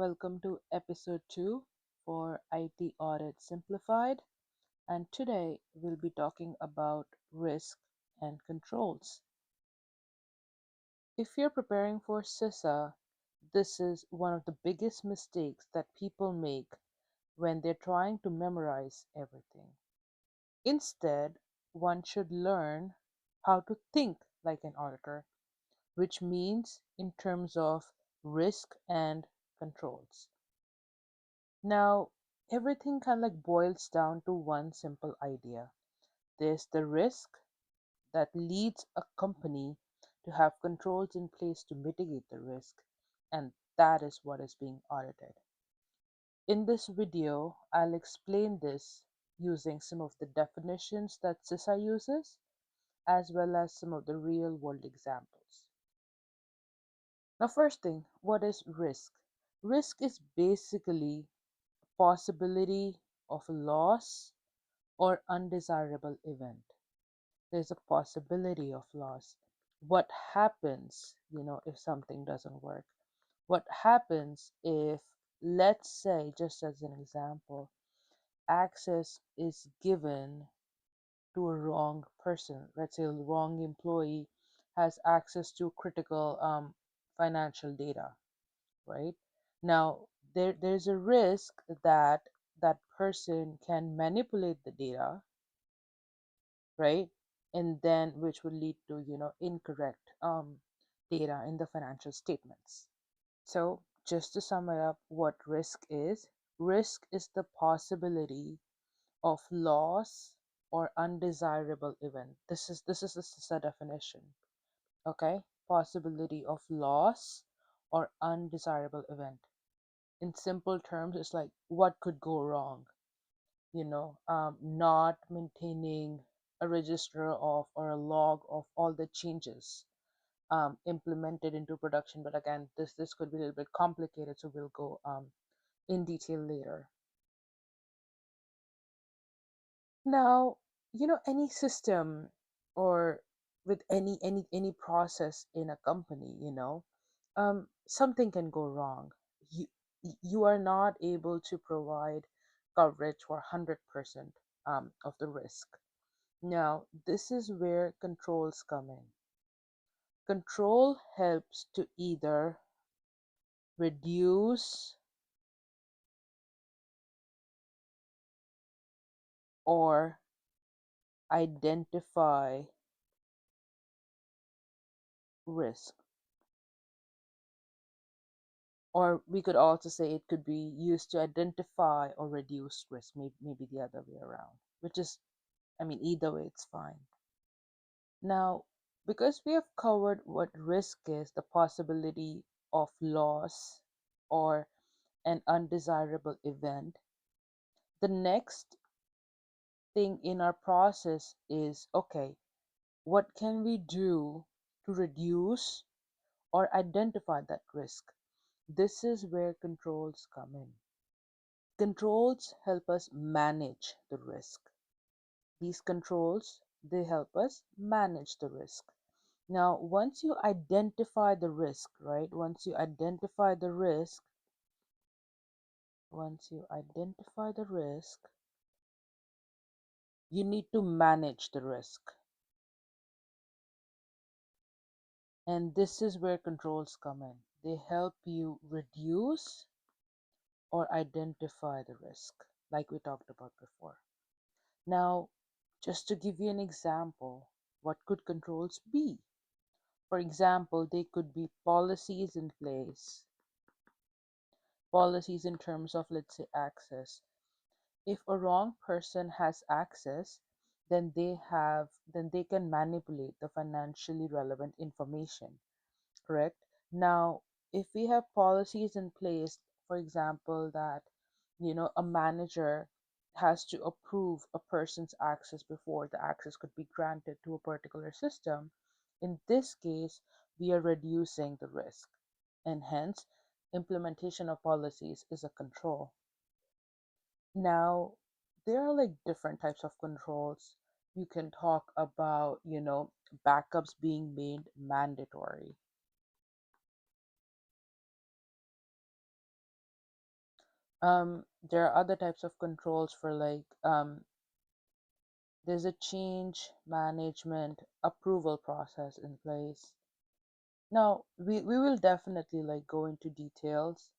Welcome to episode 2 for IT Audit Simplified. And today we'll be talking about risk and controls. If you're preparing for CISA, this is one of the biggest mistakes that people make when they're trying to memorize everything. Instead, one should learn how to think like an auditor, which means in terms of risk and controls. Now, everything kind of like boils down to one simple idea. There's the risk that leads a company to have controls in place to mitigate the risk, and that is what is being audited. In this video, I'll explain this using some of the definitions that CISA uses, as well as some of the real world examples. Now, first thing, what is risk? Risk is basically possibility of loss or undesirable event. There's a possibility of loss. What happens, if something doesn't work? What happens if, let's say, just as an example, access is given to a wrong person? Let's say a wrong employee has access to critical financial data, right? Now, there's a risk that that person can manipulate the data, right? And then which will lead to, incorrect data in the financial statements. So, just to sum it up, what risk is the possibility of loss or undesirable event. This is the CISA definition. Okay, possibility of loss or undesirable event. In simple terms, it's like what could go wrong, not maintaining a register of or a log of all the changes implemented into production. But again, this could be a little bit complicated, so we'll go in detail later. Now, any system or with any process in a company, something can go wrong. You are not able to provide coverage for 100% of the risk. Now, this is where controls come in. Control helps to either reduce or identify risk. Or we could also say it could be used to identify or reduce risk, maybe the other way around, which is, either way, it's fine. Now, because we have covered what risk is, the possibility of loss or an undesirable event, the next thing in our process is okay, what can we do to reduce or identify that risk? This is where controls come in. Controls help us manage the risk. These controls, they help us manage the risk. Now, once you identify the risk, right? Once you identify the risk, you need to manage the risk. And this is where controls come in. They help you reduce or identify the risk, like we talked about before. Now, just to give you an example, what could controls be? For example, they could be policies in place, policies in terms of, let's say, access. If a wrong person has access, then they can manipulate the financially relevant information, correct? Now, if we have policies in place, for example, that a manager has to approve a person's access before the access could be granted to a particular system, in this case, we are reducing the risk, and hence, implementation of policies is a control. Now, there are like different types of controls. You can talk about, backups being made mandatory. There are other types of controls for like there's a change management approval process in place. Now we will definitely like go into details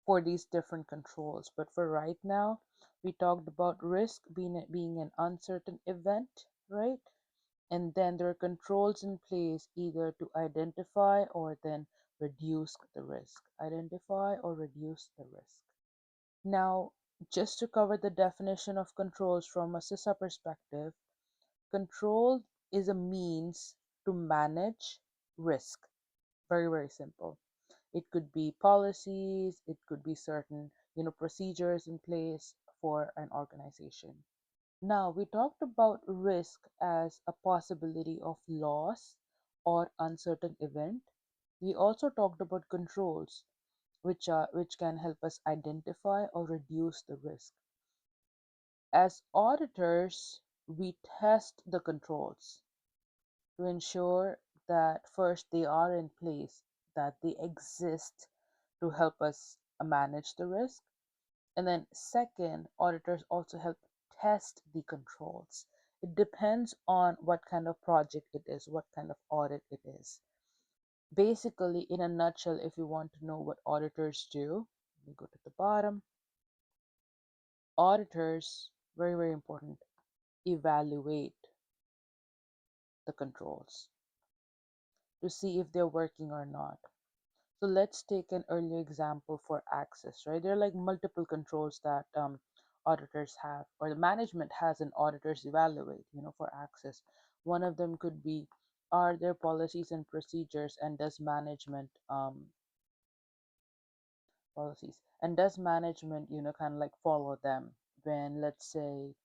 for these different controls, but for right now we talked about risk being an uncertain event, right? And then there are controls in place either to identify or then reduce the risk. Identify or reduce the risk. Now, just to cover the definition of controls from a CISA perspective, control is a means to manage risk. Very, very simple. It could be policies, it could be certain, procedures in place for an organization. Now, we talked about risk as a possibility of loss or uncertain event. We also talked about controls, which can help us identify or reduce the risk. As auditors, we test the controls to ensure that first they are in place, that they exist to help us manage the risk. And then, second, auditors also help test the controls. It depends on what kind of project it is, what kind of audit it is. Basically, in a nutshell, if you want to know what auditors do, we go to the bottom. Auditors, very, very important, evaluate the controls to see if they're working or not. So let's take an earlier example for access, right? There are like multiple controls that auditors have, or the management has, and auditors evaluate, for access. One of them could be, are there policies and procedures, and does management policies, and does management, kind of like follow them when, let's say,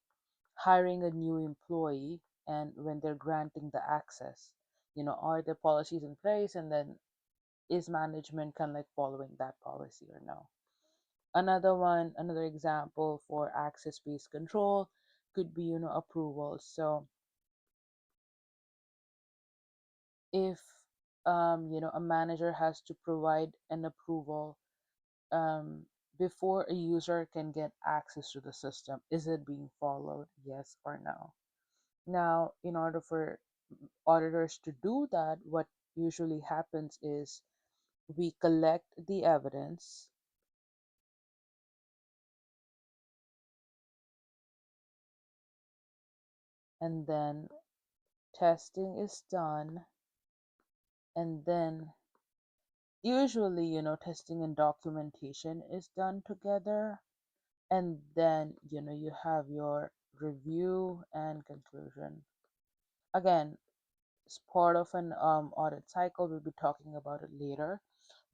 hiring a new employee and when they're granting the access, are there policies in place, and then is management kind of like following that policy or no? Another example for access based control could be, approvals. So if a manager has to provide an approval um, before a user can get access to the system, is it being followed, yes or no? Now, in order for auditors to do that, what usually happens is we collect the evidence, and then testing is done, and then usually, testing and documentation is done together, and then, you have your review and conclusion. Again, it's part of an audit cycle. We'll be talking about it later.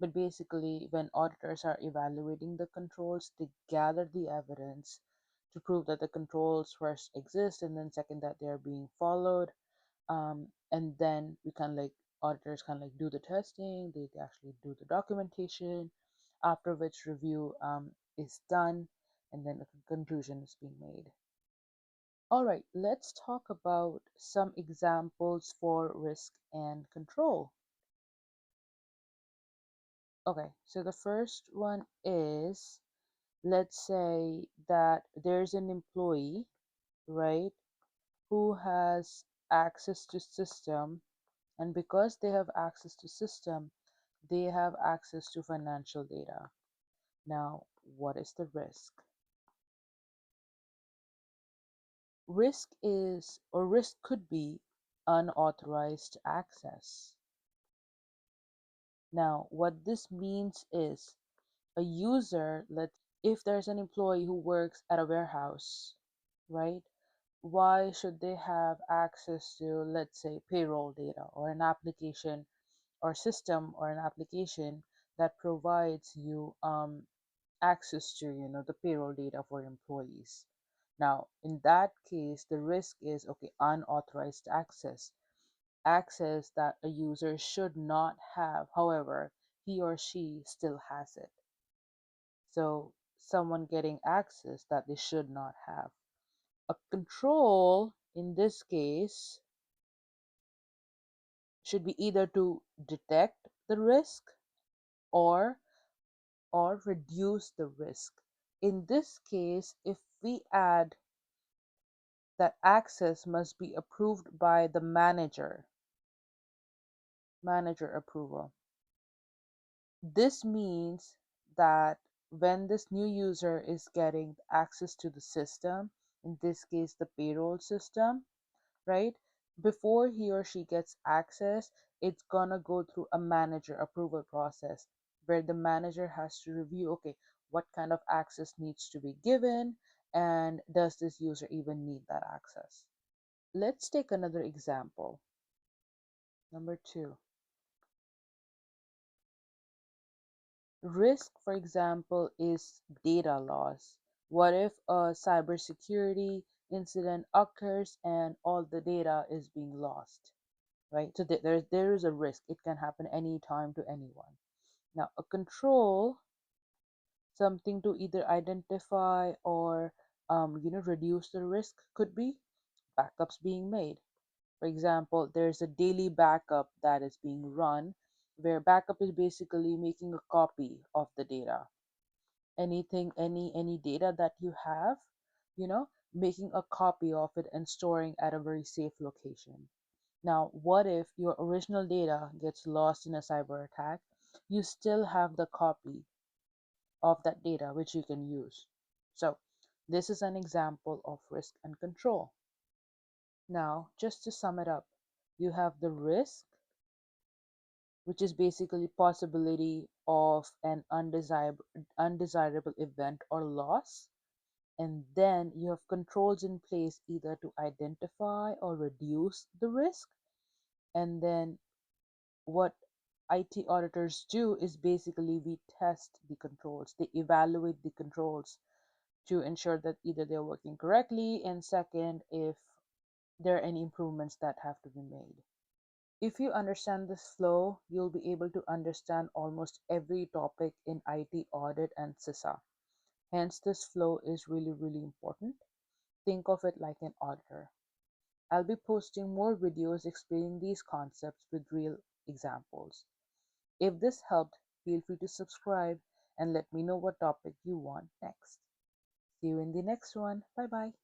But basically, when auditors are evaluating the controls, they gather the evidence to prove that the controls first exist, and then second, that they're being followed. And then we kind of like auditors kind of like do the testing, they actually do the documentation, after which review is done, and then a conclusion is being made. All right, let's talk about some examples for risk and control. Okay, so the first one is, let's say that there's an employee, right, who has access to system, and because they have access to system, they have access to financial data. Now, what is the risk? Risk could be unauthorized access. Now, what this means is a user, if there's an employee who works at a warehouse, right? Why should they have access to, let's say, payroll data, or an application or system or an application that provides you access to, the payroll data for employees? Now, in that case, the risk is, okay, unauthorized access that a user should not have. However, he or she still has it. So, someone getting access that they should not have. A control in this case should be either to detect the risk, or or reduce the risk. In this case, if we add that access must be approved by the manager approval. This means that when this new user is getting access to the system, in this case the payroll system, right? Before he or she gets access, it's gonna go through a manager approval process where the manager has to review, okay, what kind of access needs to be given, and does this user even need that access? Let's take another example. Number two, risk, for example, is data loss. What if a cybersecurity incident occurs and all the data is being lost? Right? So there is a risk. It can happen anytime to anyone. Now, a control, something to either identify or reduce the risk, could be backups being made. For example, there's a daily backup that is being run, where backup is basically making a copy of the data. Anything, any data that you have, making a copy of it and storing at a very safe location. Now, what if your original data gets lost in a cyber attack? You still have the copy of that data which you can use. So, this is an example of risk and control. Now, just to sum it up, you have the risk, which is basically possibility of an undesirable event or loss. And then you have controls in place either to identify or reduce the risk. And then what IT auditors do is basically we test the controls, they evaluate the controls to ensure that either they're working correctly, and second, if there are any improvements that have to be made. If you understand this flow, you'll be able to understand almost every topic in IT audit and CISA. Hence, this flow is really, really important. Think of it like an auditor. I'll be posting more videos explaining these concepts with real examples. If this helped, feel free to subscribe and let me know what topic you want next. See you in the next one. Bye bye.